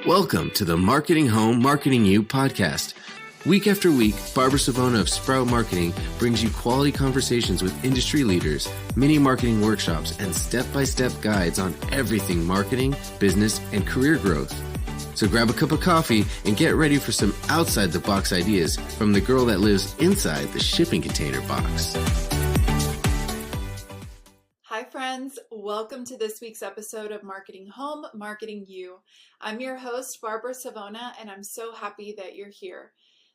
Welcome to the Marketing Home, Marketing You podcast. Week after week, Barbara Savona of Sprout Marketing brings you quality conversations with industry leaders, mini marketing workshops, and step-by-step guides on everything marketing, business, and career growth. So grab a cup of coffee and get ready for some outside-the-box ideas from the girl that lives inside the shipping container box. Hi friends, welcome to this week's episode of Marketing Home, Marketing You. I'm your host, Barbara Savona, and I'm so happy that you're here.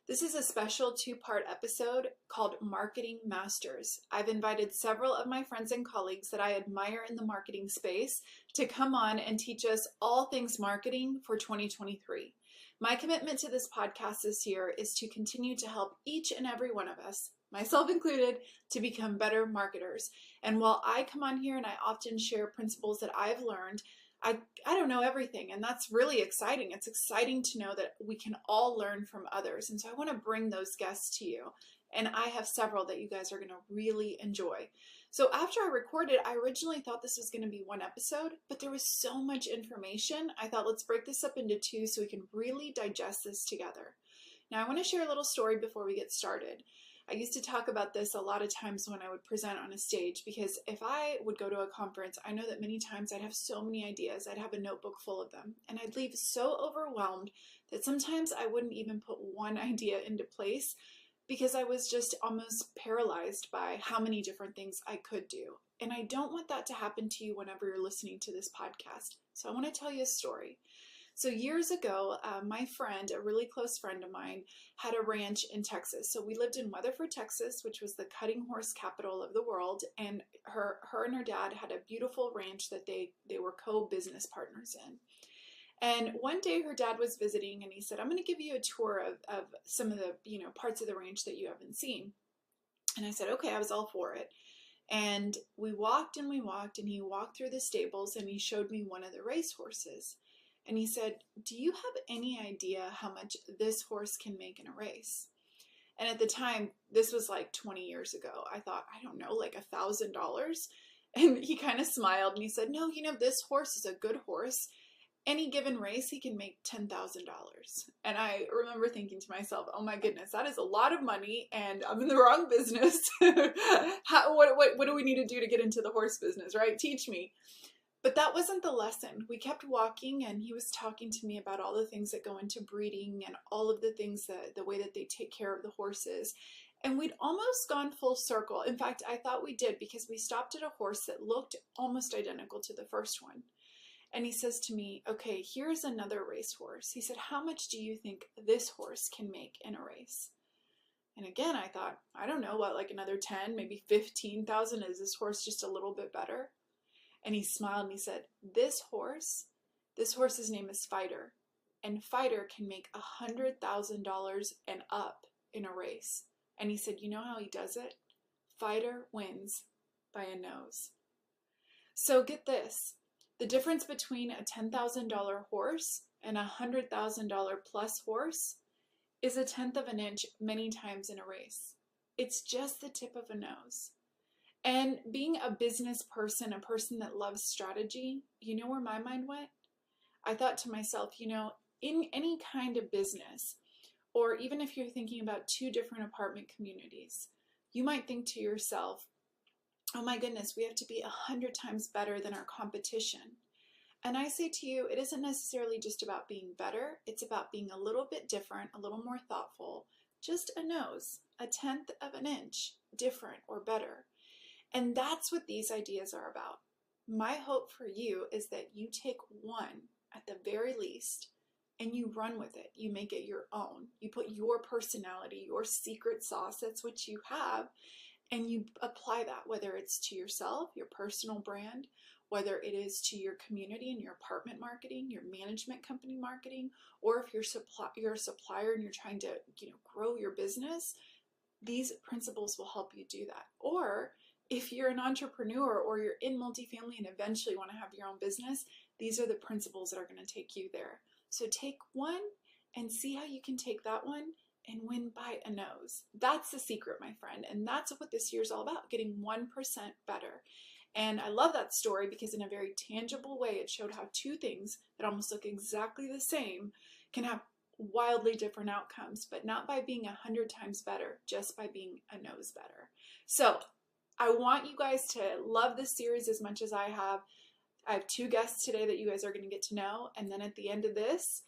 This is a special two-part episode called Marketing Masters. I've invited several of my friends and colleagues that I admire in the marketing space to come on and teach us all things marketing for 2023. My commitment to this podcast this year is to continue to help each and every one of us, myself included, to become better marketers. And while I come on here and I often share principles that I've learned, I don't know everything, and that's really exciting. It's exciting to know that we can all learn from others. And so I want to bring those guests to you. And I have several that you guys are going to really enjoy. So after I recorded, I originally thought this was going to be one episode, but there was so much information. I thought, let's break this up into two so we can really digest this together. Now, I want to share a little story before we get started. I used to talk about this a lot of times when I would present on a stage, because if I would go to a conference, I know that many times I'd have so many ideas. I'd have a notebook full of them, and I'd leave so overwhelmed that sometimes I wouldn't even put one idea into place because I was just almost paralyzed by how many different things I could do. And I don't want that to happen to you whenever you're listening to this podcast. So I want to tell you a story. So years ago, my friend, a really close friend of mine, had a ranch in Texas. So we lived in Weatherford, Texas, which was the cutting horse capital of the world. And her and her dad had a beautiful ranch that they were co-business partners in. And one day her dad was visiting and he said, I'm going to give you a tour of some of the parts of the ranch that you haven't seen. And I said, okay, I was all for it. And we walked and he walked through the stables and he showed me one of the race horses. And he said, do you have any idea how much this horse can make in a race? And at the time, this was like 20 years ago. I thought, I don't know, like $1,000. And he kind of smiled and he said, no, this horse is a good horse. Any given race, he can make $10,000. And I remember thinking to myself, oh my goodness, that is a lot of money and I'm in the wrong business. What do we need to do to get into the horse business, right? Teach me. But that wasn't the lesson. We kept walking and he was talking to me about all the things that go into breeding and all of the things the way that they take care of the horses. And we'd almost gone full circle. In fact, I thought we did, because we stopped at a horse that looked almost identical to the first one. And he says to me, okay, here's another racehorse. He said, how much do you think this horse can make in a race? And again, I thought, I don't know, like another 10, maybe 15,000. Is this horse just a little bit better? And he smiled and he said, this horse's name is Fighter, and Fighter can make $100,000 and up in a race. And he said, you know how he does it? Fighter wins by a nose. So get this, the difference between a $10,000 horse and a $100,000 plus horse is 1/10 of an inch many times in a race. It's just the tip of a nose. And being a business person, a person that loves strategy, you know where my mind went? I thought to myself, in any kind of business, or even if you're thinking about two different apartment communities, you might think to yourself, oh my goodness, we have to be 100 times better than our competition. And I say to you, it isn't necessarily just about being better. It's about being a little bit different, a little more thoughtful, just a nose, 1/10 of an inch, different or better. And that's what these ideas are about. My hope for you is that you take one at the very least and you run with it. You make it your own. You put your personality, your secret sauce, that's what you have, and you apply that, whether it's to yourself, your personal brand, whether it is to your community and your apartment marketing, your management company marketing, or if you're a supplier and you're trying to grow your business, these principles will help you do that. Or if you're an entrepreneur or you're in multifamily and eventually want to have your own business, these are the principles that are going to take you there. So take one and see how you can take that one and win by a nose. That's the secret, my friend. And that's what this year is all about, getting 1% better. And I love that story because in a very tangible way, it showed how two things that almost look exactly the same can have wildly different outcomes, but not by being 100 times better, just by being a nose better. So I want you guys to love this series as much as I have. I have two guests today that you guys are going to get to know. And then at the end of this,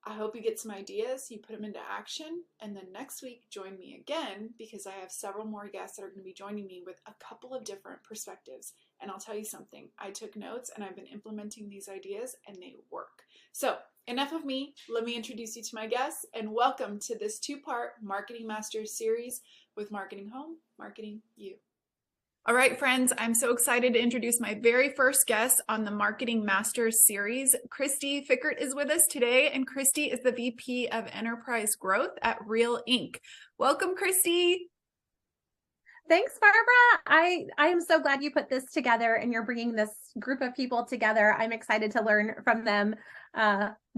I hope you get some ideas, you put them into action, and then next week join me again because I have several more guests that are going to be joining me with a couple of different perspectives. And I'll tell you something, I took notes and I've been implementing these ideas and they work. So enough of me, let me introduce you to my guests and welcome to this two-part Marketing Masters series with Marketing Home, Marketing You. All right, friends, I'm so excited to introduce my very first guest on the Marketing Masters series. Kristi Fickert is with us today, and Kristi is the VP of Enterprise Growth at Realync. Welcome, Kristi. Thanks, Barbara. I am so glad you put this together and you're bringing this group of people together. I'm excited to learn from them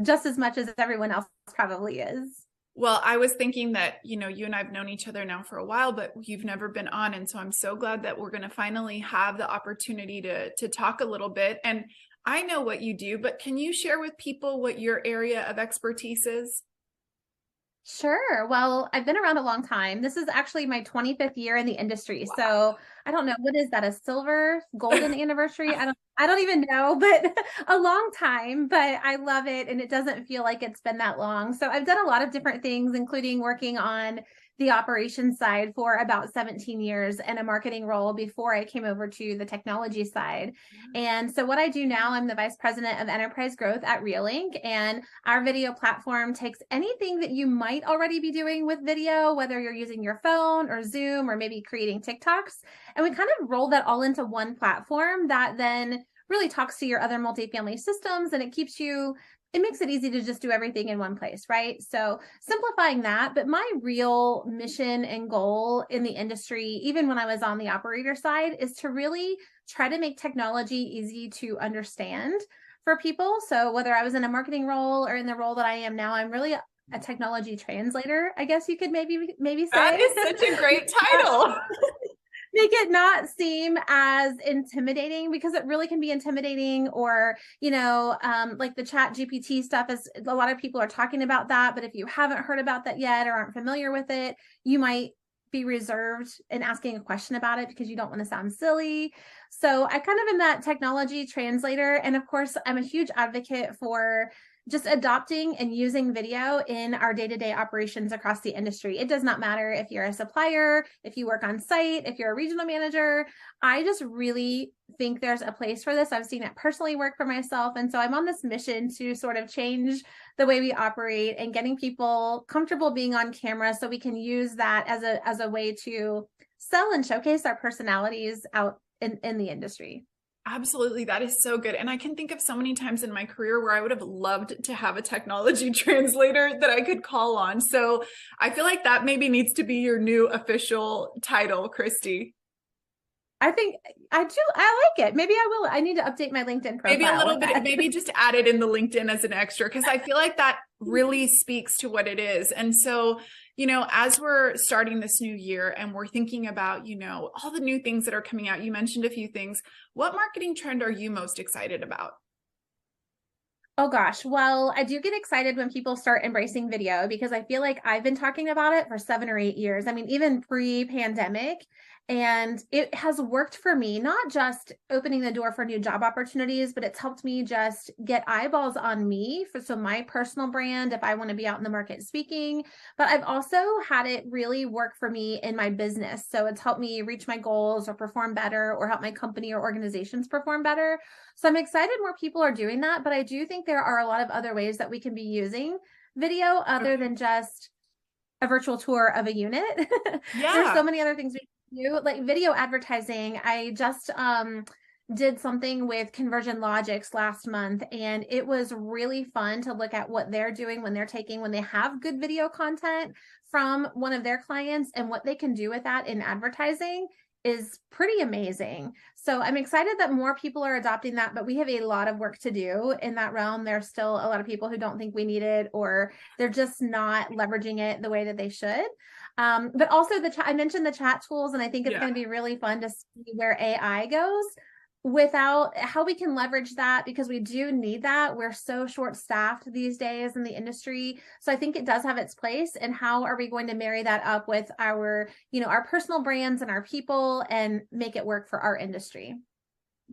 just as much as everyone else probably is. Well, I was thinking that, you and I have known each other now for a while, but you've never been on. And so I'm so glad that we're going to finally have the opportunity to talk a little bit. And I know what you do, but can you share with people what your area of expertise is? Sure. Well, I've been around a long time. This is actually my 25th year in the industry. Wow. So I don't know, what is that, a silver, golden anniversary? I don't even know, but a long time, but I love it. And it doesn't feel like it's been that long. So I've done a lot of different things, including working on the operations side for about 17 years and a marketing role before I came over to the technology side. And so what I do now, I'm the vice president of enterprise growth at Realync, and our video platform takes anything that you might already be doing with video, whether you're using your phone or Zoom or maybe creating TikToks, and we kind of roll that all into one platform that then really talks to your other multifamily systems, and it makes it easy to just do everything in one place, right? So simplifying that, but my real mission and goal in the industry, even when I was on the operator side, is to really try to make technology easy to understand for people. So whether I was in a marketing role or in the role that I am now, I'm really a technology translator, I guess you could maybe say. That is such a great title. Make it not seem as intimidating, because it really can be intimidating, or, like the chat GPT stuff is, a lot of people are talking about that, but if you haven't heard about that yet or aren't familiar with it, you might be reserved in asking a question about it because you don't want to sound silly. So I kind of am that technology translator. And of course, I'm a huge advocate for just adopting and using video in our day-to-day operations across the industry. It does not matter if you're a supplier, if you work on site, if you're a regional manager. I just really think there's a place for this. I've seen it personally work for myself. And so I'm on this mission to sort of change the way we operate and getting people comfortable being on camera so we can use that as a way to sell and showcase our personalities out in the industry. Absolutely. That is so good. And I can think of so many times in my career where I would have loved to have a technology translator that I could call on. So I feel like that maybe needs to be your new official title, Kristi. I think I do. I like it. Maybe I will. I need to update my LinkedIn profile. Maybe a little bit, maybe just add it in the LinkedIn as an extra, because I feel like that really speaks to what it is. And so, as we're starting this new year and we're thinking about, all the new things that are coming out, you mentioned a few things. What marketing trend are you most excited about? Oh gosh. Well, I do get excited when people start embracing video, because I feel like I've been talking about it for 7 or 8 years. I mean, even pre-pandemic. And it has worked for me, not just opening the door for new job opportunities, but it's helped me just get eyeballs on me so my personal brand, if I want to be out in the market speaking. But I've also had it really work for me in my business. So it's helped me reach my goals or perform better, or help my company or organizations perform better. So I'm excited more people are doing that. But I do think there are a lot of other ways that we can be using video other than just a virtual tour of a unit. Yeah. There's so many other things we can do, like video advertising. I just did something with Conversion Logics last month, and it was really fun to look at what they're doing when they have good video content from one of their clients, and what they can do with that in advertising is pretty amazing. So I'm excited that more people are adopting that, but we have a lot of work to do in that realm. There's still a lot of people who don't think we need it, or they're just not leveraging it the way that they should. But also I mentioned the chat tools, and I think it's going to be really fun to see where AI goes. without how we can leverage that, because we do need that. We're so short-staffed these days in the industry. So I think it does have its place. And how are we going to marry that up with our, our personal brands and our people and make it work for our industry?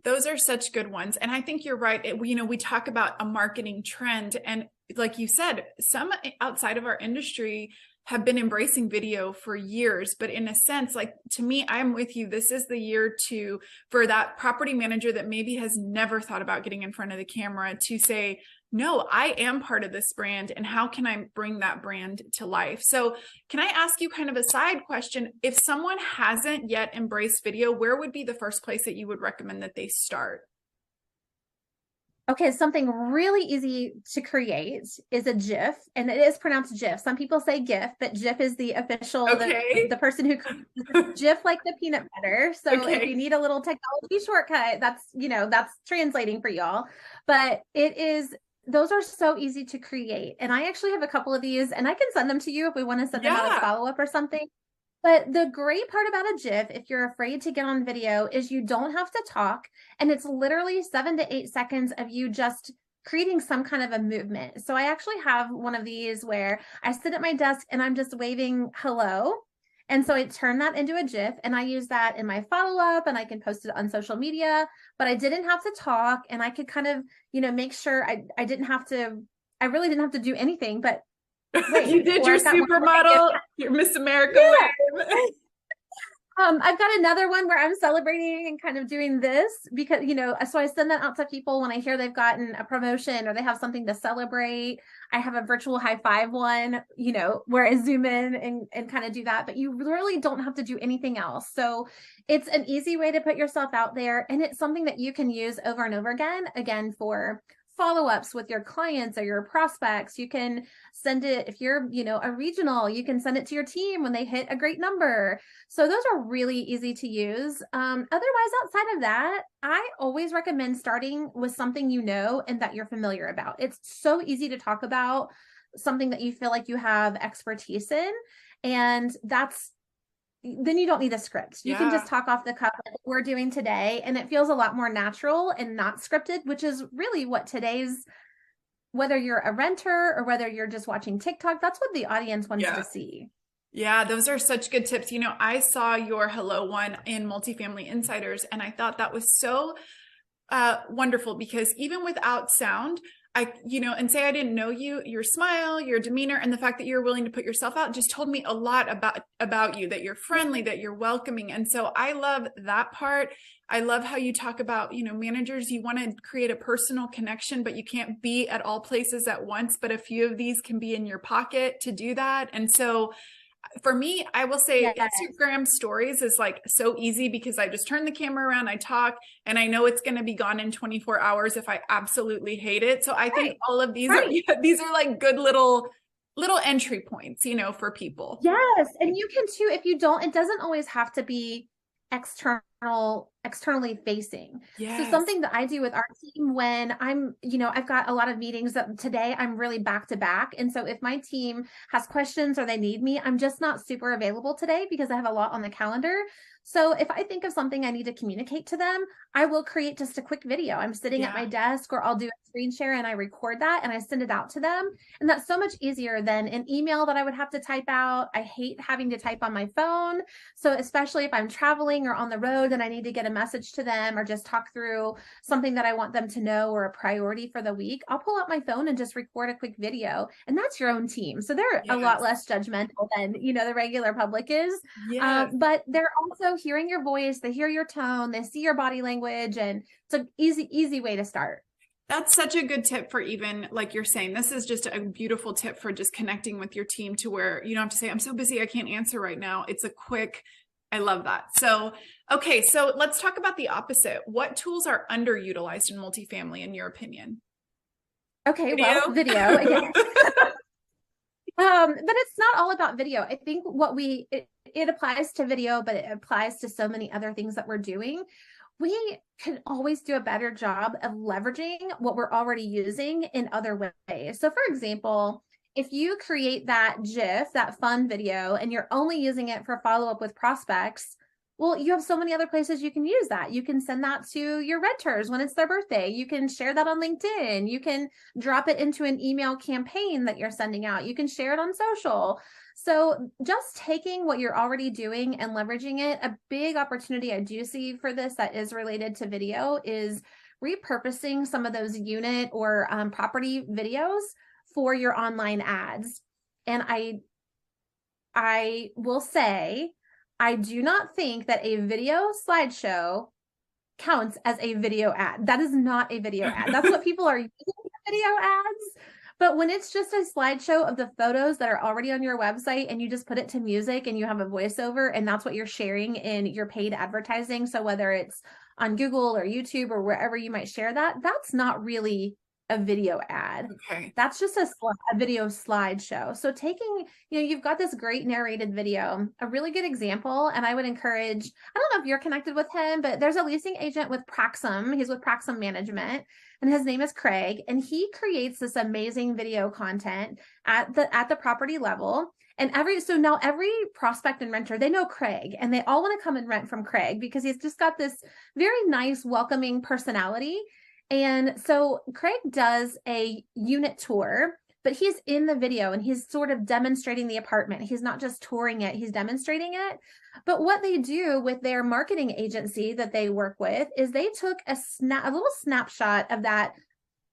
Those are such good ones. And I think you're right. We talk about a marketing trend, and like you said, some outside of our industry have been embracing video for years, but in a sense, like, to me, I'm with you. This is the year for that property manager that maybe has never thought about getting in front of the camera to say, no, I am part of this brand, and how can I bring that brand to life? So can I ask you kind of a side question? If someone hasn't yet embraced video, where would be the first place that you would recommend that they start? Okay, something really easy to create is a GIF, and it is pronounced GIF. Some people say GIF, but GIF is the official, the person who GIF, like the peanut butter. So if you need a little technology shortcut, that's translating for y'all. But those are so easy to create. And I actually have a couple of these, and I can send them to you if we want to send them out as follow-up or something. But the great part about a GIF, if you're afraid to get on video, is you don't have to talk. And it's literally 7 to 8 seconds of you just creating some kind of a movement. So I actually have one of these where I sit at my desk and I'm just waving hello. And so I turn that into a GIF, and I use that in my follow-up, and I can post it on social media, but I didn't have to talk, and I could kind of, make sure I really didn't have to do anything, but wait, you did your supermodel, your Miss America wave. I've got another one where I'm celebrating and kind of doing this because, so I send that out to people when I hear they've gotten a promotion or they have something to celebrate. I have a virtual high five one, where I zoom in and kind of do that, but you really don't have to do anything else. So it's an easy way to put yourself out there, and it's something that you can use over and over again, for follow-ups with your clients or your prospects. You can send it, if you're, a regional, you can send it to your team when they hit a great number. So those are really easy to use. Otherwise, outside of that, I always recommend starting with something and that you're familiar about. It's so easy to talk about something that you feel like you have expertise in, and then you don't need a script. You can just talk off the cuff like we're doing today, and it feels a lot more natural and not scripted, which is really what whether you're a renter or whether you're just watching TikTok, that's what the audience wants to see. Yeah, those are such good tips. I saw your hello one in Multifamily Insiders, and I thought that was so wonderful, because even without sound, and say I didn't know you, your smile, your demeanor, and the fact that you're willing to put yourself out just told me a lot about you, that you're friendly, that you're welcoming. And so I love that part. I love how you talk about, managers, you want to create a personal connection, but you can't be at all places at once, but a few of these can be in your pocket to do that. And so for me, I will say Instagram stories is like so easy, because I just turn the camera around, I talk, and I know it's going to be gone in 24 hours if I absolutely hate it. So I think all of these these are like good little entry points, for people. Yes. And you can too, if you don't, it doesn't always have to be externally facing. So something that I do with our team when I'm, I've got a lot of meetings that today I'm really back to back. And so if my team has questions or they need me, I'm just not super available today because I have a lot on the calendar. So if I think of something I need to communicate to them, I will create just a quick video. I'm sitting at my desk, or I'll do a screen share and I record that and I send it out to them. And that's so much easier than an email that I would have to type out. I hate having to type on my phone. So especially if I'm traveling or on the road and I need to get a message to them or just talk through something that I want them to know or a priority for the week, I'll pull out my phone and just record a quick video. And that's your own team. So they're a lot less judgmental than, the regular public is. But they're also hearing your voice, they hear your tone, they see your body language, and it's an easy way to start. That's such a good tip for, even like you're saying, this is just a beautiful tip for just connecting with your team to where you don't have to say, I'm so busy, I can't answer right now. It's a quick, I love that. So, okay. So let's talk about the opposite. What tools are underutilized in multifamily, in your opinion? Okay. Video? Well, video again. But it's not all about video. I think it applies to video, but it applies to so many other things that we're doing. We can always do a better job of leveraging what we're already using in other ways. So for example, if you create that GIF, that fun video, and you're only using it for follow-up with prospects, Well, you have so many other places you can use that. You can send that to your renters when it's their birthday. You can share that on LinkedIn. You can drop it into an email campaign that you're sending out. You can share it on social. So just taking what you're already doing and leveraging it, a big opportunity I do see for this that is related to video is repurposing some of those unit or property videos for your online ads. And I will say, I do not think that a video slideshow counts as a video ad. That is not a video ad. That's what people are using for video ads. But when it's just a slideshow of the photos that are already on your website and you just put it to music and you have a voiceover and that's what you're sharing in your paid advertising. So whether it's on Google or YouTube or wherever you might share that, that's not really a video ad. Okay. That's just a video slideshow. So taking, you've got this great narrated video, a really good example. And I would encourage, I don't know if you're connected with him, but there's a leasing agent with Praxum. He's with Praxum Management and his name is Craig. And he creates this amazing video content at the property level. And so now every prospect and renter, they know Craig and they all want to come and rent from Craig because he's just got this very nice, welcoming personality. And so Craig does a unit tour, but he's in the video and he's sort of demonstrating the apartment. He's not just touring it, he's demonstrating it. But what they do with their marketing agency that they work with is they took a little snapshot of that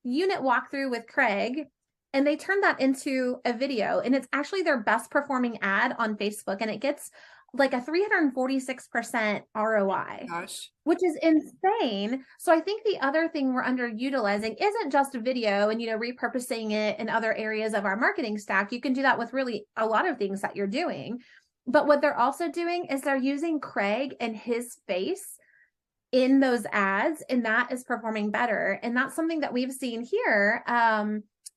unit walkthrough with Craig and they turned that into a video. And it's actually their best performing ad on Facebook. And it gets like a 346% ROI, Gosh, which is insane. So I think the other thing we're underutilizing isn't just video and, repurposing it in other areas of our marketing stack. You can do that with really a lot of things that you're doing. But what they're also doing is they're using Craig and his face in those ads, and that is performing better. And that's something that we've seen here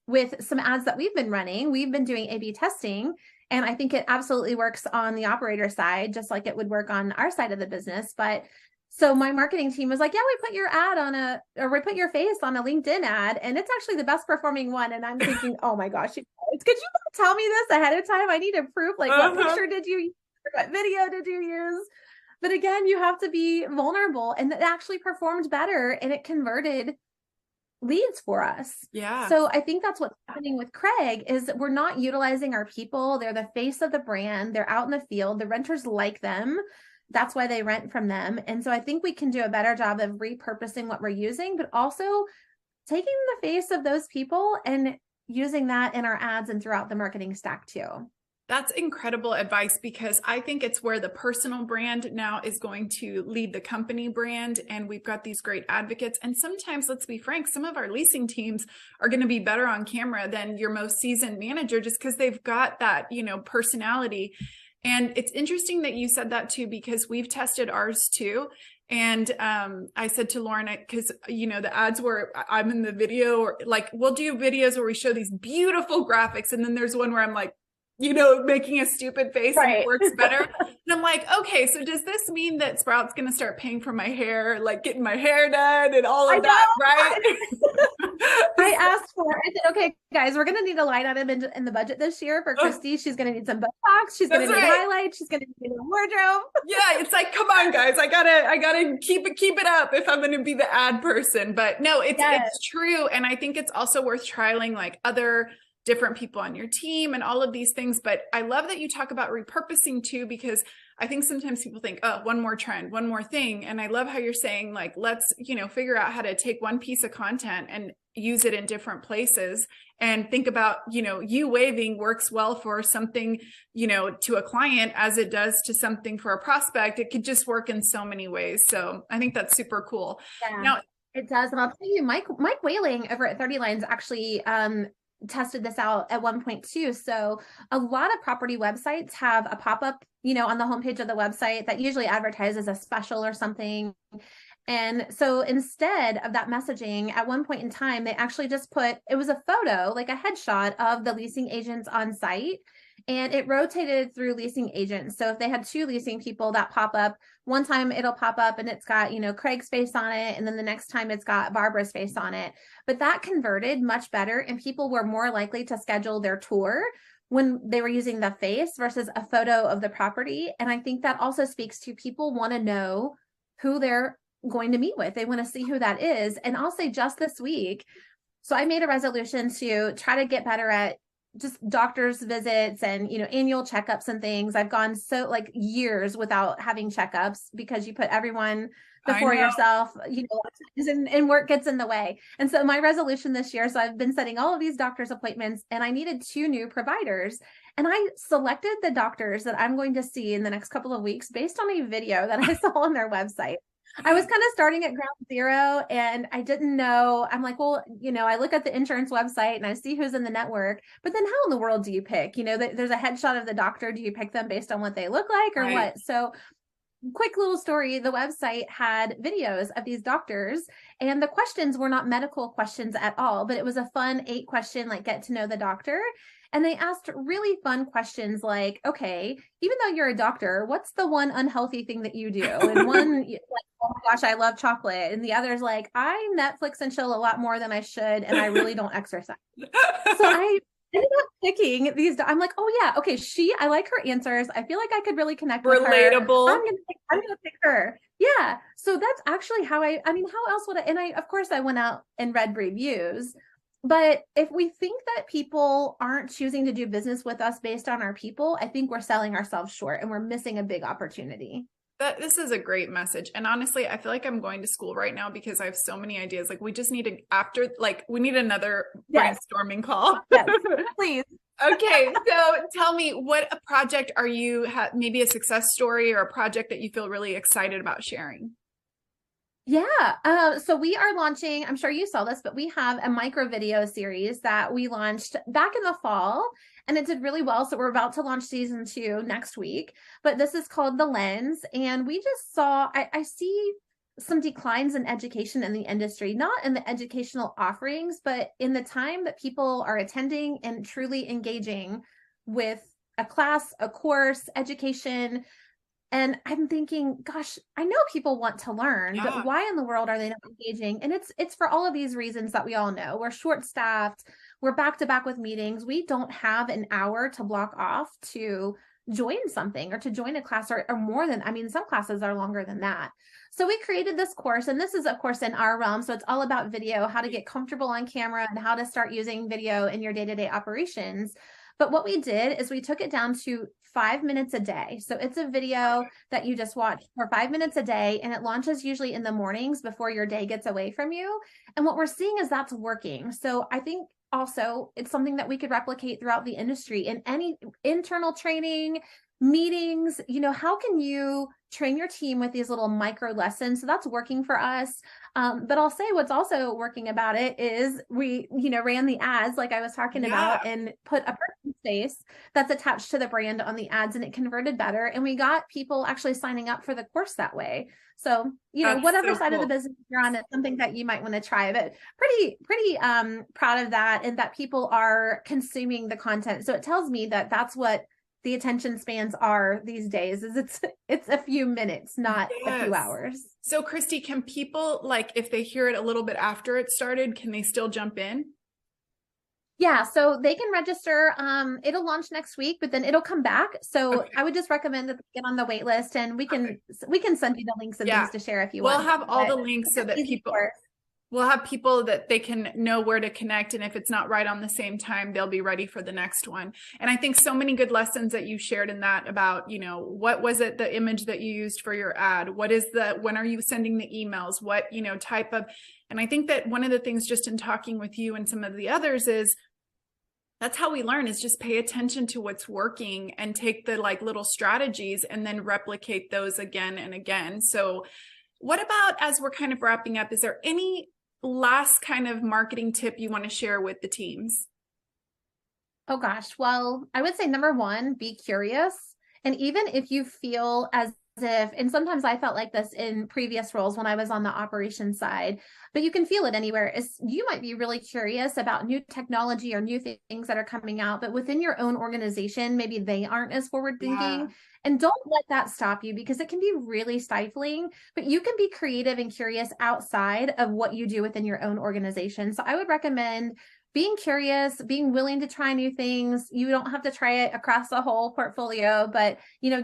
with some ads that we've been running. We've been doing A/B testing. And I think it absolutely works on the operator side, just like it would work on our side of the business. But so my marketing team was like, yeah, we put we put your face on a LinkedIn ad. And it's actually the best performing one. And I'm thinking, oh my gosh, could you tell me this ahead of time? I need to proof. Like, what picture did you use? What video did you use? But again, you have to be vulnerable. And it actually performed better and it converted leads for us. Yeah. So I think that's what's happening with Craig is we're not utilizing our people. They're the face of the brand. They're out in the field. The renters like them. That's why they rent from them. And so I think we can do a better job of repurposing what we're using, but also taking the face of those people and using that in our ads and throughout the marketing stack too. That's incredible advice because I think it's where the personal brand now is going to lead the company brand. And we've got these great advocates. And sometimes, let's be frank, some of our leasing teams are going to be better on camera than your most seasoned manager just because they've got that, personality. And it's interesting that you said that too, because we've tested ours too. And I said to Lauren, because, the ads where I'm in the video or like, we'll do videos where we show these beautiful graphics. And then there's one where I'm like, making a stupid face and it works better. And I'm like, okay, so does this mean that Sprout's going to start paying for my hair, like getting my hair done and all of that, right? I asked for it. I said, okay, guys, we're going to need a line item in the budget this year for Kristi. She's going to need some Botox. She's going to need highlights. She's going to need a wardrobe. Yeah, it's like, come on, guys, I gotta keep it up if I'm going to be the ad person. But no, it's true. And I think it's also worth trialing like other different people on your team and all of these things. But I love that you talk about repurposing too, because I think sometimes people think, oh, one more trend, one more thing. And I love how you're saying like, let's, figure out how to take one piece of content and use it in different places and think about, you waving works well for something, to a client as it does to something for a prospect. It could just work in so many ways. So I think that's super cool. Yeah, now it does. And I'll tell you, Mike Whaling over at 30 Lines actually, tested this out at one point too. So a lot of property websites have a pop-up, on the homepage of the website that usually advertises a special or something. And so instead of that messaging, at one point in time, they actually just it was a photo, like a headshot of the leasing agents on site. And it rotated through leasing agents. So if they had two leasing people that pop up, one time it'll pop up and it's got, Craig's face on it. And then the next time it's got Barbara's face on it. But that converted much better and people were more likely to schedule their tour when they were using the face versus a photo of the property. And I think that also speaks to people want to know who they're going to meet with. They want to see who that is. And I'll say just this week, so I made a resolution to try to get better at just doctor's visits and, annual checkups and things. I've gone so like years without having checkups because you put everyone before yourself, and work gets in the way. And so my resolution this year, so I've been setting all of these doctor's appointments, and I needed 2 new providers. And I selected the doctors that I'm going to see in the next couple of weeks based on a video that I saw on their website. I was kind of starting at ground zero, and I didn't know. I'm like, well, I look at the insurance website and I see who's in the network, but then how in the world do you pick? There's a headshot of the doctor. Do you pick them based on what they look like or what? So quick little story, the website had videos of these doctors, and the questions were not medical questions at all, but it was a fun 8-question, like, get to know the doctor. And they asked really fun questions like, okay, even though you're a doctor, what's the one unhealthy thing that you do? And one, like, oh my gosh, I love chocolate. And the other's like, I Netflix and chill a lot more than I should, and I really don't exercise. So I ended up picking these. I'm like, oh yeah, okay, I like her answers. I feel like I could really connect with her. Relatable. I'm gonna pick her. Yeah. So that's actually how how else would I, and of course I went out and read reviews. But if we think that people aren't choosing to do business with us based on our people, I think we're selling ourselves short and we're missing a big opportunity. This is a great message. And honestly, I feel like I'm going to school right now because I have so many ideas. Like we just need we need another brainstorming call. Yes, please. Okay. So tell me, what a project are you, maybe a success story or a project that you feel really excited about sharing? Yeah. So we are launching, I'm sure you saw this, but we have a micro video series that we launched back in the fall, and it did really well. So we're about to launch season 2 next week, but this is called The Lens. And we just saw, I see some declines in education in the industry, not in the educational offerings, but in the time that people are attending and truly engaging with a class, a course, education. And I'm thinking, gosh, I know people want to learn, but why in the world are they not engaging? And it's for all of these reasons that we all know. We're short-staffed. We're back to back with meetings. We don't have an hour to block off to join something or to join a class or more than, some classes are longer than that. So we created this course, and this is, of course, in our realm. So it's all about video, how to get comfortable on camera and how to start using video in your day-to-day operations. But what we did is we took it down to 5 minutes a day. So it's a video that you just watch for 5 minutes a day, and it launches usually in the mornings before your day gets away from you. And what we're seeing is that's working. So I think also it's something that we could replicate throughout the industry in any internal training, meetings. How can you train your team with these little micro lessons? So that's working for us. But I'll say what's also working about it is we, ran the ads like I was talking about and put a person's face that's attached to the brand on the ads, and it converted better. And we got people actually signing up for the course that way. So, whatever side of the business you're on, it's something that you might want to try, but pretty proud of that, and that people are consuming the content. So it tells me that that's what the attention spans are these days, is it's a few minutes, not a few hours. So Kristi, can people, like, if they hear it a little bit after it started, can they still jump in? Yeah, so they can register. It'll launch next week, but then it'll come back. So I would just recommend that they get on the wait list, and we can send you the links and things to share if you want. We'll have all the links so that we'll have people that they can know where to connect. And if it's not right on the same time, they'll be ready for the next one. And I think so many good lessons that you shared in that about, what was it, the image that you used for your ad? When are you sending the emails? What, type of, and I think that one of the things just in talking with you and some of the others is, that's how we learn, is just pay attention to what's working and take the little strategies and then replicate those again and again. So what about, as we're kind of wrapping up, is there any last kind of marketing tip you want to share with the teams? Oh gosh. Well, I would say number 1, be curious. And even if you feel as if, and sometimes I felt like this in previous roles when I was on the operations side, but you can feel it anywhere, is you might be really curious about new technology or new things that are coming out, but within your own organization, maybe they aren't as forward thinking. And don't let that stop you, because it can be really stifling, but you can be creative and curious outside of what you do within your own organization. So I would recommend being curious, being willing to try new things. You don't have to try it across the whole portfolio, but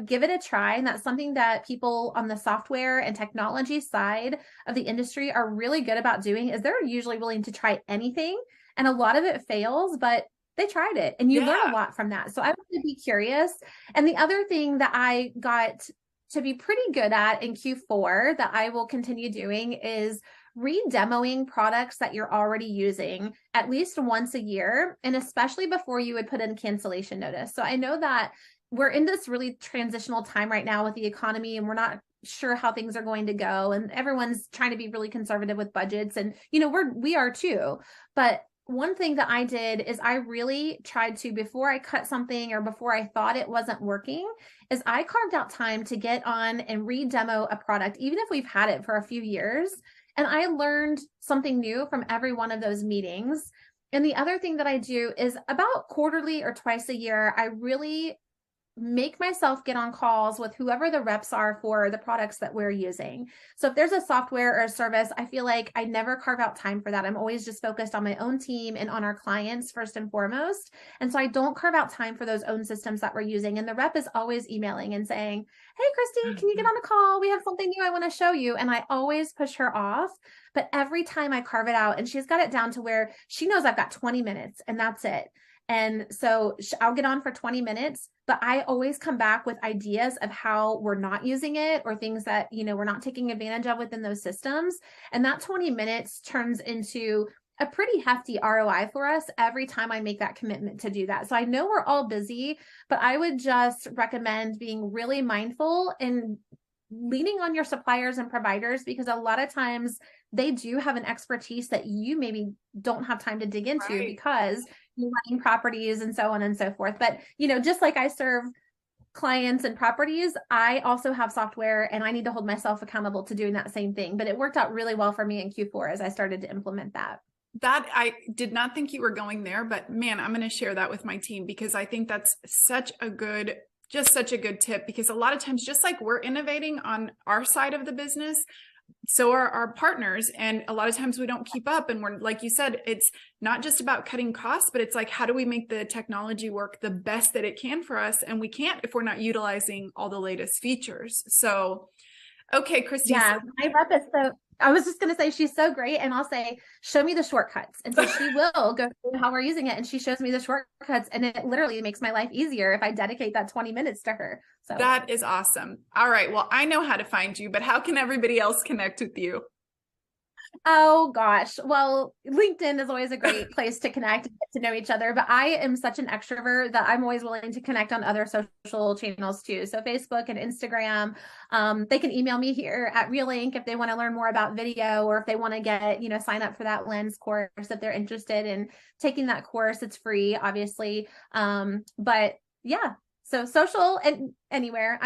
give it a try. And that's something that people on the software and technology side of the industry are really good about doing, is they're usually willing to try anything. And a lot of it fails, but they tried it and you learn a lot from that. So I want to be curious. And the other thing that I got to be pretty good at in Q4 that I will continue doing is re-demoing products that you're already using at least once a year, and especially before you would put in cancellation notice. So I know that we're in this really transitional time right now with the economy, and we're not sure how things are going to go, and everyone's trying to be really conservative with budgets, and we are too. But one thing that I did is I really tried to, before I cut something or before I thought it wasn't working, is I carved out time to get on and re-demo a product, even if we've had it for a few years. And I learned something new from every one of those meetings. And the other thing that I do is about quarterly or twice a year, I really make myself get on calls with whoever the reps are for the products that we're using. So if there's a software or a service, I feel like I never carve out time for that. I'm always just focused on my own team and on our clients first and foremost. And so I don't carve out time for those own systems that we're using. And the rep is always emailing and saying, hey, Kristi, can you get on a call? We have something new I want to show you. And I always push her off. But every time I carve it out, and she's got it down to where she knows I've got 20 minutes and that's it. And so I'll get on for 20 minutes, but I always come back with ideas of how we're not using it or things that, we're not taking advantage of within those systems. And that 20 minutes turns into a pretty hefty ROI for us every time I make that commitment to do that. So I know we're all busy, but I would just recommend being really mindful and leaning on your suppliers and providers, because a lot of times they do have an expertise that you maybe don't have time to dig into because you're running properties and so on and so forth. But, just like I serve clients and properties, I also have software and I need to hold myself accountable to doing that same thing. But it worked out really well for me in Q4 as I started to implement that. That I did not think you were going there, but man, I'm going to share that with my team, because I think that's such a good tip, because a lot of times, just like we're innovating on our side of the business, so are our partners. And a lot of times we don't keep up. And we're, like you said, it's not just about cutting costs, but it's like, how do we make the technology work the best that it can for us? And we can't if we're not utilizing all the latest features. So, okay, Kristi. Yeah, my rep is I was just going to say, she's so great. And I'll say, show me the shortcuts. And so she will go through how we're using it. And she shows me the shortcuts. And it literally makes my life easier if I dedicate that 20 minutes to her. So that is awesome. All right. Well, I know how to find you, but how can everybody else connect with you? Oh gosh. Well, LinkedIn is always a great place to connect and get to know each other, but I am such an extrovert that I'm always willing to connect on other social channels too. So Facebook and Instagram, they can email me here at Realync if they want to learn more about video, or if they want to get, sign up for that Lens course if they're interested in taking that course. It's free, obviously. But yeah, so social and anywhere,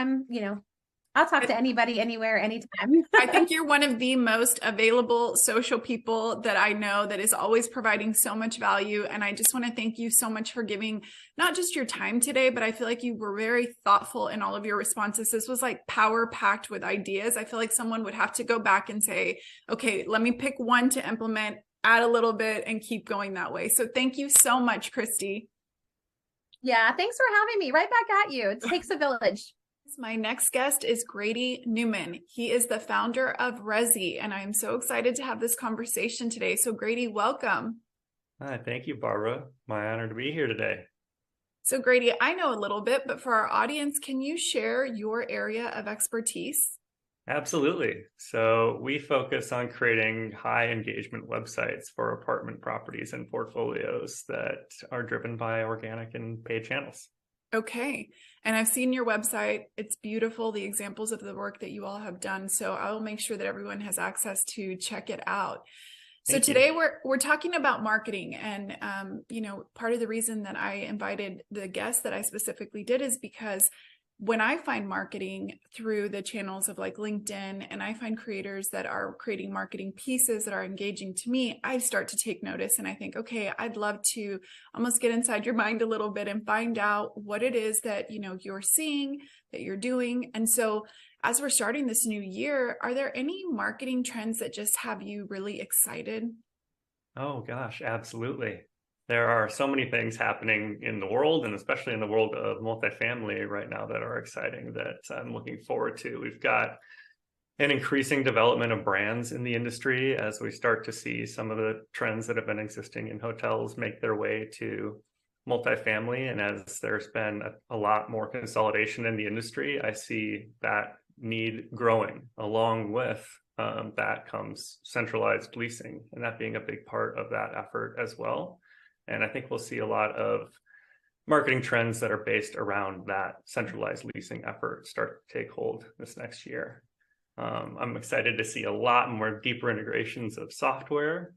I'll talk to anybody, anywhere, anytime. I think you're one of the most available social people that I know, that is always providing so much value. And I just want to thank you so much for giving not just your time today, but I feel like you were very thoughtful in all of your responses. This was like power packed with ideas. I feel like someone would have to go back and say, okay, let me pick one to implement, add a little bit, and keep going that way. So thank you so much, Kristi. Yeah, thanks for having me. Right back at you. It takes a village. My next guest is Grady Newman. He is the founder of Resi, and I am so excited to have this conversation today. So Grady, welcome. Hi, thank you, Barbara. My honor to be here today. So Grady, I know a little bit, but for our audience, can you share your area of expertise? Absolutely. So we focus on creating high engagement websites for apartment properties and portfolios that are driven by organic and paid channels. Okay. And I've seen your website. It's beautiful, the examples of the work that you all have done. So I will make sure that everyone has access to check it out. So today we're talking about marketing. And, part of the reason that I invited the guest that I specifically did is because when I find marketing through the channels of like LinkedIn, and I find creators that are creating marketing pieces that are engaging to me, I start to take notice and I think, okay, I'd love to almost get inside your mind a little bit and find out what it is that, you're seeing, that you're doing. And so as we're starting this new year, are there any marketing trends that just have you really excited? Oh gosh, absolutely. there are so many things happening in the world, and especially in the world of multifamily right now, that are exciting, that I'm looking forward to. We've got an increasing development of brands in the industry as we start to see some of the trends that have been existing in hotels make their way to multifamily. And as there's been a lot more consolidation in the industry, I see that need growing. Along with that comes centralized leasing, and that being a big part of that effort as well. And I think we'll see a lot of marketing trends that are based around that centralized leasing effort start to take hold this next year. I'm excited to see a lot more deeper integrations of software,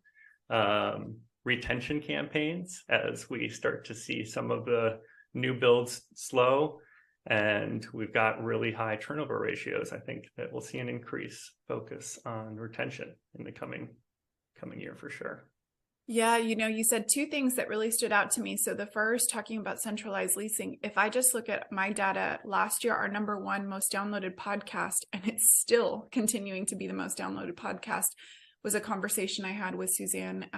retention campaigns, as we start to see some of the new builds slow, and we've got really high turnover ratios. I think that we'll see an increased focus on retention in the coming year for sure. Yeah, you said two things that really stood out to me. So the first, talking about centralized leasing, if I just look at my data, last year, our #1 most downloaded podcast, and it's still continuing to be the most downloaded podcast, was a conversation I had with Suzanne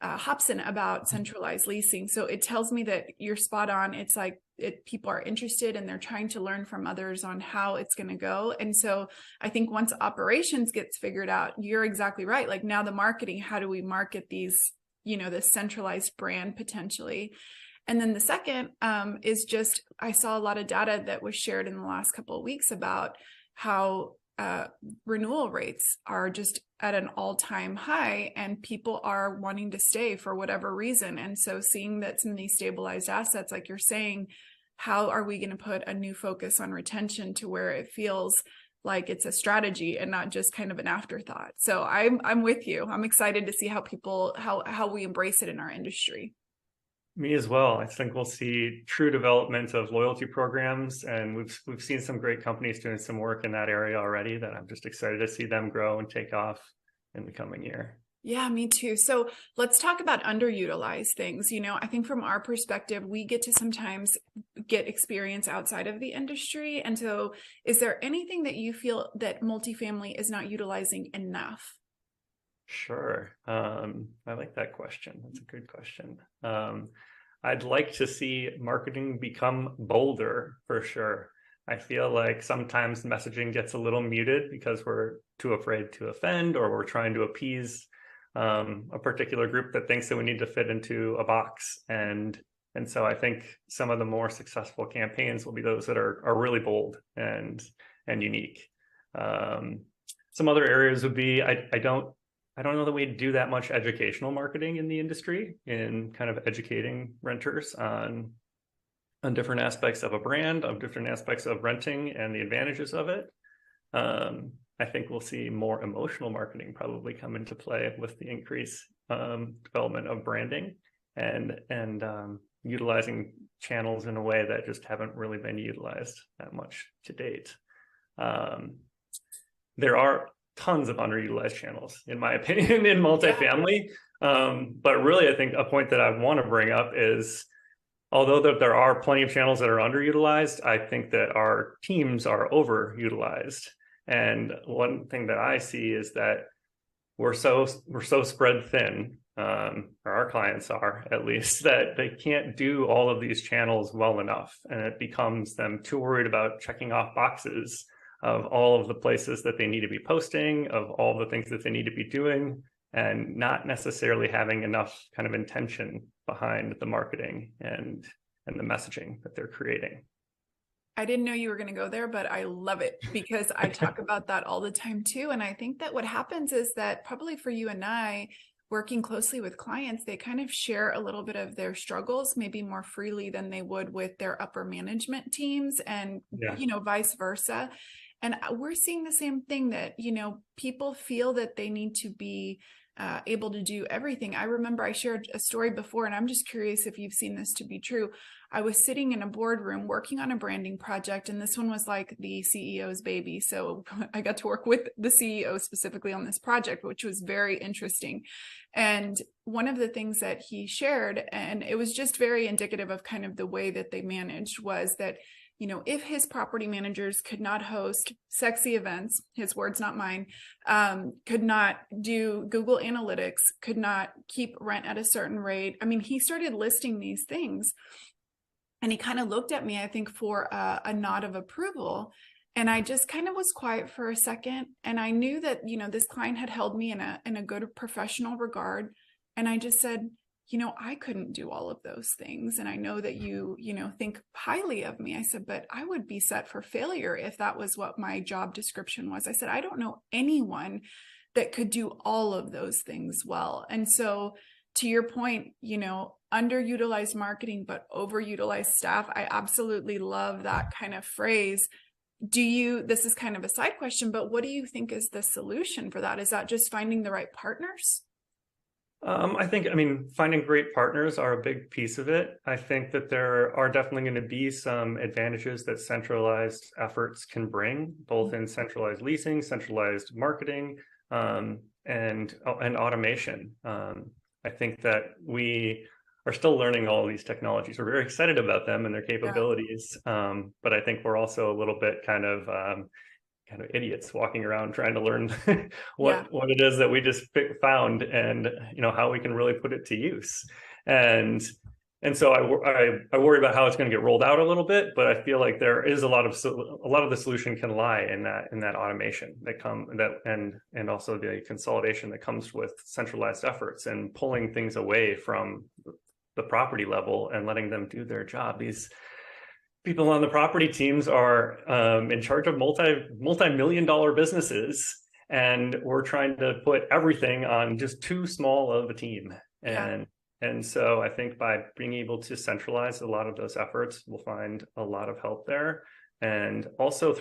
Hobson about centralized leasing. So it tells me that you're spot on. It's like people are interested and they're trying to learn from others on how it's going to go. And so I think once operations gets figured out, you're exactly right. Like now the marketing, how do we market these, this centralized brand potentially? And then the second is just, I saw a lot of data that was shared in the last couple of weeks about how renewal rates are just at an all-time high, and people are wanting to stay for whatever reason. And so seeing that some of these stabilized assets, like you're saying, how are we going to put a new focus on retention to where it feels like it's a strategy and not just kind of an afterthought? So I'm with you. I'm excited to see how we embrace it in our industry. Me as well. I think we'll see true development of loyalty programs, and we've seen some great companies doing some work in that area already, that I'm just excited to see them grow and take off in the coming year. Yeah, me too. So let's talk about underutilized things. I think from our perspective, we get to sometimes get experience outside of the industry. And so is there anything that you feel that multifamily is not utilizing enough? Sure. I like that question. That's a good question. I'd like to see marketing become bolder for sure. I feel like sometimes messaging gets a little muted because we're too afraid to offend, or we're trying to appease a particular group that thinks that we need to fit into a box. And so I think some of the more successful campaigns will be those that are really bold and unique. Some other areas would be, I don't know that we do that much educational marketing in the industry, in kind of educating renters on different aspects of a brand, of different aspects of renting and the advantages of it. I think we'll see more emotional marketing probably come into play with the increased development of branding and utilizing channels in a way that just haven't really been utilized that much to date. There are tons of underutilized channels, in my opinion, in multifamily. But really, I think a point that I want to bring up is, although there are plenty of channels that are underutilized, I think that our teams are overutilized. And one thing that I see is that we're so spread thin, or our clients are at least, that they can't do all of these channels well enough. And it becomes them too worried about checking off boxes of all of the places that they need to be posting, of all the things that they need to be doing, and not necessarily having enough kind of intention behind the marketing and the messaging that they're creating. I didn't know you were going to go there, but I love it, because I talk about that all the time too. And I think that what happens is that probably for you and I, working closely with clients, they kind of share a little bit of their struggles, maybe more freely than they would with their upper management teams, and, vice versa. And we're seeing the same thing, that, people feel that they need to be able to do everything. I remember I shared a story before, and I'm just curious if you've seen this to be true. I was sitting in a boardroom working on a branding project, and this one was like the CEO's baby. So I got to work with the CEO specifically on this project, which was very interesting. And one of the things that he shared, and it was just very indicative of kind of the way that they managed, was that if his property managers could not host sexy events, his words, not mine, could not do Google Analytics, could not keep rent at a certain rate. I mean, he started listing these things, and he kind of looked at me, I think, for a nod of approval. And I just kind of was quiet for a second. And I knew that, this client had held me in a good professional regard. And I just said, I couldn't do all of those things. And I know that you think highly of me. I said, but I would be set for failure if that was what my job description was. I said, I don't know anyone that could do all of those things well. And so to your point, underutilized marketing, but overutilized staff. I absolutely love that kind of phrase. This is kind of a side question, but what do you think is the solution for that? Is that just finding the right partners? I think, finding great partners are a big piece of it. I think that there are definitely going to be some advantages that centralized efforts can bring, both in centralized leasing, centralized marketing, and automation. I think that we are still learning all of these technologies. We're very excited about them and their capabilities, but I think we're also a little bit kind of idiots walking around trying to learn what it is that we just found, and how we can really put it to use. And so I worry about how it's going to get rolled out a little bit, but I feel like there is a lot of the solution can lie in that automation and also the consolidation that comes with centralized efforts and pulling things away from the property level and letting them do their job. These people on the property teams are in charge of multi-million-dollar businesses, and we're trying to put everything on just too small of a team. And so I think by being able to centralize a lot of those efforts, we'll find a lot of help there. And also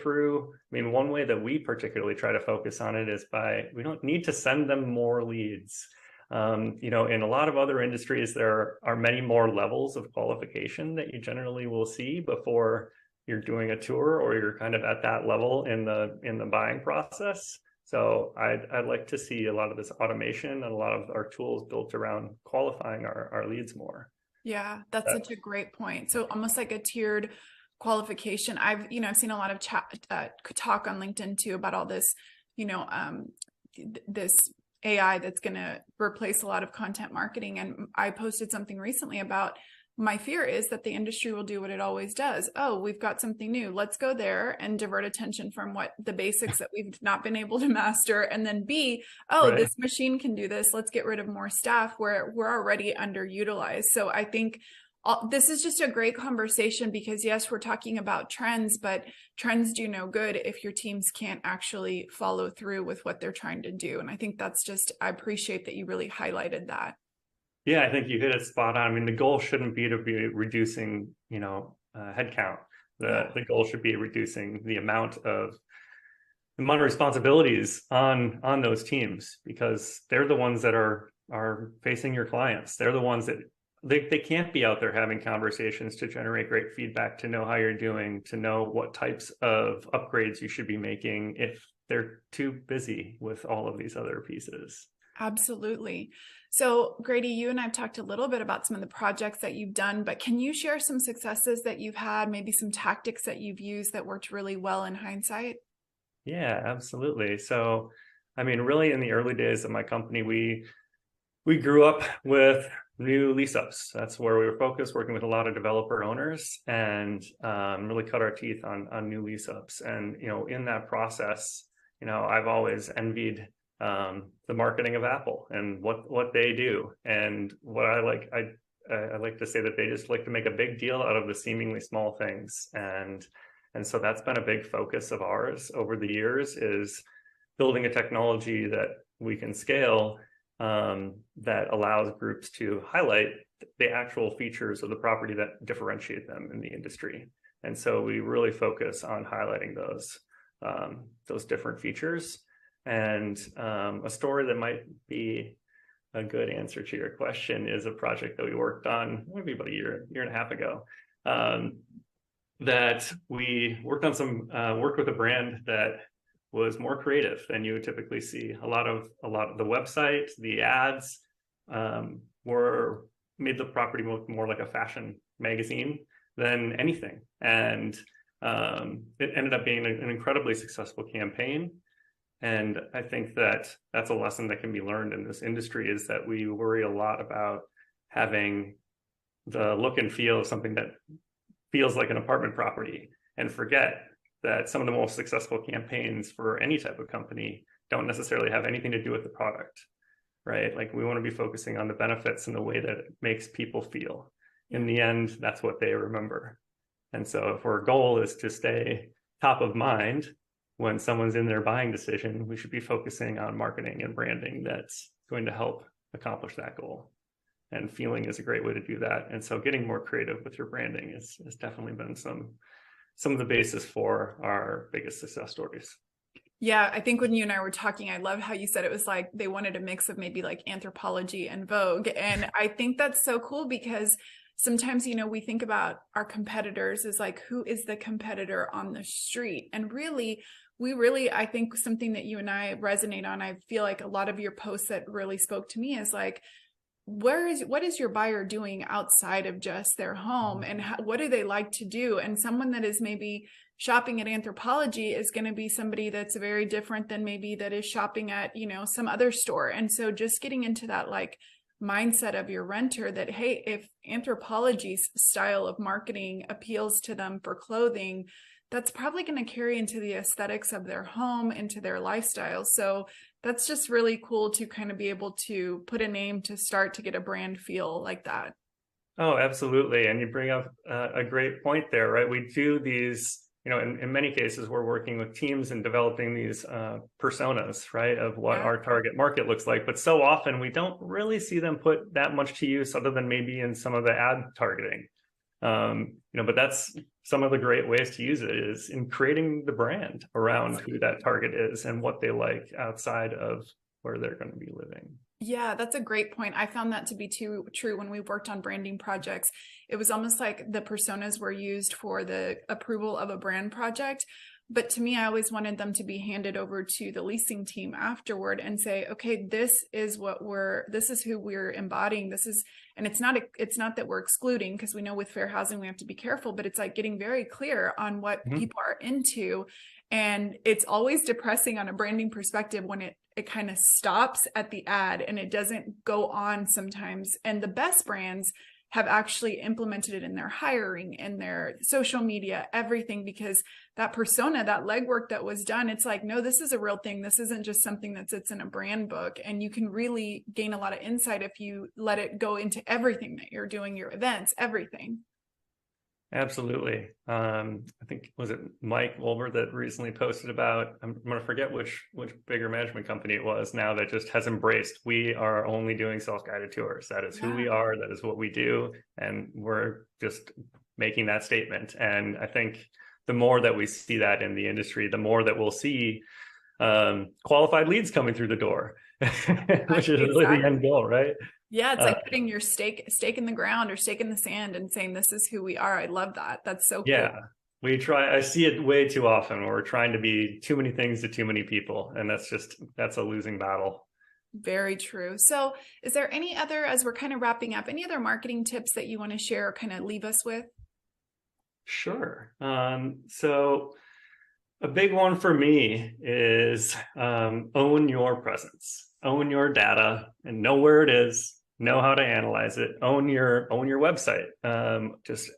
one way that we particularly try to focus on it is we don't need to send them more leads. In a lot of other industries, there are many more levels of qualification that you generally will see before you're doing a tour, or you're kind of at that level in the buying process. So I'd like to see a lot of this automation and a lot of our tools built around qualifying our leads more. Yeah, that's such a great point. So almost like a tiered qualification. I've seen a lot of talk on LinkedIn too about all this, this AI that's going to replace a lot of content marketing. And I posted something recently about my fear is that the industry will do what it always does. Oh, we've got something new. Let's go there and divert attention from the basics that we've not been able to master. And then this machine can do this. Let's get rid of more staff where we're already underutilized. So I think this is just a great conversation because yes, we're talking about trends, but trends do no good if your teams can't actually follow through with what they're trying to do. And I think I appreciate that you really highlighted that. Yeah, I think you hit it spot on. The goal shouldn't be to be reducing, headcount. The goal should be reducing the amount of responsibilities on those teams, because they're the ones that are facing your clients. They're the ones that they can't be out there having conversations to generate great feedback, to know how you're doing, to know what types of upgrades you should be making if they're too busy with all of these other pieces. Absolutely. So Grady, you and I've talked a little bit about some of the projects that you've done, but can you share some successes that you've had, maybe some tactics that you've used that worked really well in hindsight? Yeah, absolutely. So, really in the early days of my company, we grew up with new lease ups. That's where we were focused, working with a lot of developer owners, and really cut our teeth on new lease ups. And, in that process, I've always envied the marketing of Apple and what they do. And what I like to say that they just like to make a big deal out of the seemingly small things. And so that's been a big focus of ours over the years, is building a technology that we can scale, that allows groups to highlight the actual features of the property that differentiate them in the industry. And so we really focus on highlighting those different features. And a story that might be a good answer to your question is a project that we worked on maybe about a year and a half ago, that we worked on worked with a brand that was more creative than you would typically see. A lot of the website, the ads made the property look more like a fashion magazine than anything. And it ended up being an incredibly successful campaign. And I think that that's a lesson that can be learned in this industry, is that we worry a lot about having the look and feel of something that feels like an apartment property, and forget that some of the most successful campaigns for any type of company don't necessarily have anything to do with the product, right? Like, we want to be focusing on the benefits and the way that it makes people feel. In the end, that's what they remember. And so if our goal is to stay top of mind when someone's in their buying decision, we should be focusing on marketing and branding that's going to help accomplish that goal. And feeling is a great way to do that. And so getting more creative with your branding has definitely been some of the basis for our biggest success stories. Yeah, I think when you and I were talking, I love how you said it was like they wanted a mix of maybe like Anthropologie and Vogue. And I think that's so cool, because sometimes, we think about our competitors as like, who is the competitor on the street? And really, I think something that you and I resonate on, I feel like a lot of your posts that really spoke to me is like, what is your buyer doing outside of just their home, and what do they like to do? And someone that is maybe shopping at Anthropologie is going to be somebody that's very different than maybe that is shopping at, some other store. And so just getting into that like mindset of your renter that, hey, if Anthropologie's style of marketing appeals to them for clothing, that's probably going to carry into the aesthetics of their home, into their lifestyle. So that's just really cool to kind of be able to put a name to start to get a brand feel like that. Oh, absolutely. And you bring up a great point there, right? We do these, in many cases, we're working with teams and developing these personas, right, of what our target market looks like. But so often we don't really see them put that much to use, other than maybe in some of the ad targeting. But that's some of the great ways to use it, is in creating the brand around who that target is and what they like outside of where they're going to be living. Yeah, that's a great point. I found that to be true when we worked on branding projects. It was almost like the personas were used for the approval of a brand project. But to me, I always wanted them to be handed over to the leasing team afterward and say, okay, this is who we're embodying. And it's not that we're excluding, because we know with fair housing, we have to be careful, but it's like getting very clear on what people are into. And it's always depressing on a branding perspective when it kind of stops at the ad and it doesn't go on sometimes. And the best brands have actually implemented it in their hiring, in their social media, everything, because that persona, that legwork that was done, it's like, no, this is a real thing. This isn't just something that sits in a brand book. And you can really gain a lot of insight if you let it go into everything that you're doing, your events, everything. Absolutely. I think, was it Mike Wolver that recently posted about, I'm going to forget which bigger management company it was now, that just has embraced, we are only doing self-guided tours. That is who we are. That is what we do. And we're just making that statement. And I think the more that we see that in the industry, the more that we'll see qualified leads coming through the door, which is really the end goal, right? Yeah, it's like putting your stake in the ground or stake in the sand and saying, this is who we are. I love that. That's so cool. Yeah, I see it way too often where we're trying to be too many things to too many people. And that's a losing battle. Very true. So is there any other, as we're kind of wrapping up, any other marketing tips that you want to share or kind of leave us with? Sure. So a big one for me is own your presence, own your data, and know where it is, know how to analyze it, own your website. Just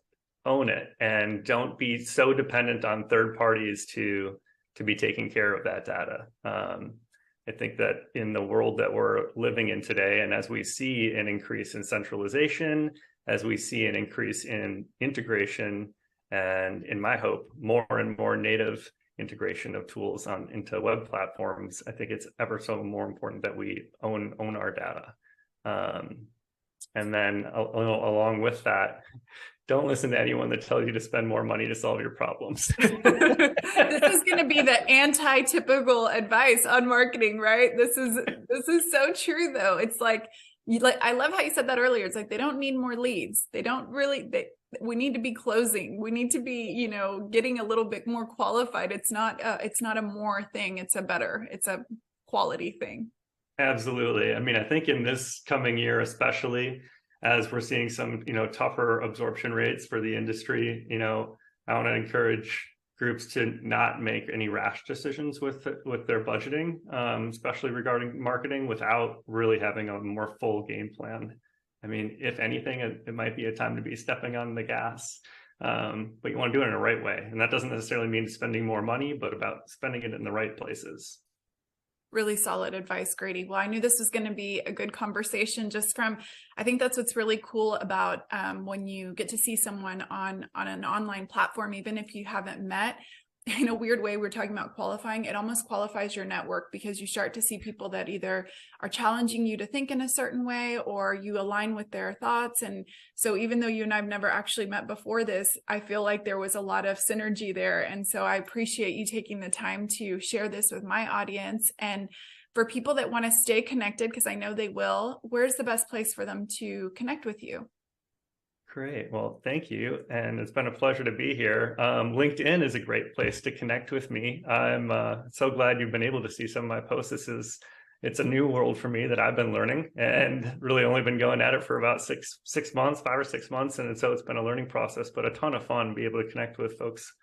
own it, and don't be so dependent on third parties to be taking care of that data. I think that in the world that we're living in today, and as we see an increase in centralization, as we see an increase in integration, and in my hope, more and more native integration of tools into web platforms, I think it's ever so more important that we own our data. And then along with that, don't listen to anyone that tells you to spend more money to solve your problems. This is going to be the anti-typical advice on marketing, right? This is so true, though. It's like, I love how you said that earlier. It's like, they don't need more leads. We need to be closing. We need to be, getting a little bit more qualified. It's not a more thing. It's a quality thing. Absolutely. I mean, I think in this coming year, especially as we're seeing some, tougher absorption rates for the industry, I want to encourage groups to not make any rash decisions with their budgeting, especially regarding marketing, without really having a more full game plan. I mean, if anything, it might be a time to be stepping on the gas, but you want to do it in the right way. And that doesn't necessarily mean spending more money, but about spending it in the right places. Really solid advice, Grady. Well, I knew this was going to be a good conversation just from, I think that's what's really cool about when you get to see someone on an online platform, even if you haven't met. In a weird way, we're talking about qualifying. It almost qualifies your network because you start to see people that either are challenging you to think in a certain way or you align with their thoughts. And so even though you and I've never actually met before this, I feel like there was a lot of synergy there. And so I appreciate you taking the time to share this with my audience. And for people that want to stay connected, because I know they will, where's the best place for them to connect with you? Great. Well, thank you. And it's been a pleasure to be here. LinkedIn is a great place to connect with me. I'm so glad you've been able to see some of my posts. It's a new world for me that I've been learning and really only been going at it for about 6 months, 5 or 6 months. And so it's been a learning process, but a ton of fun, be able to connect with folks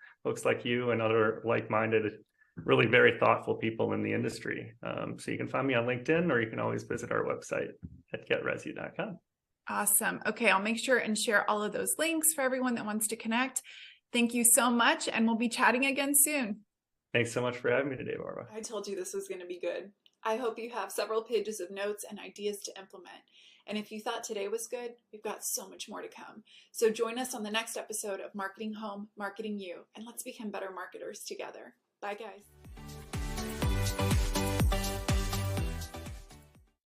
like you and other like-minded, really very thoughtful people in the industry. So you can find me on LinkedIn, or you can always visit our website at getresi.com. Awesome. Okay, I'll make sure and share all of those links for everyone that wants to connect. Thank you so much, and we'll be chatting again soon. Thanks so much for having me today, Barbara. I told you this was going to be good. I hope you have several pages of notes and ideas to implement. And if you thought today was good, we've got so much more to come. So join us on the next episode of Marketing Home, Marketing You, and let's become better marketers together. Bye, guys.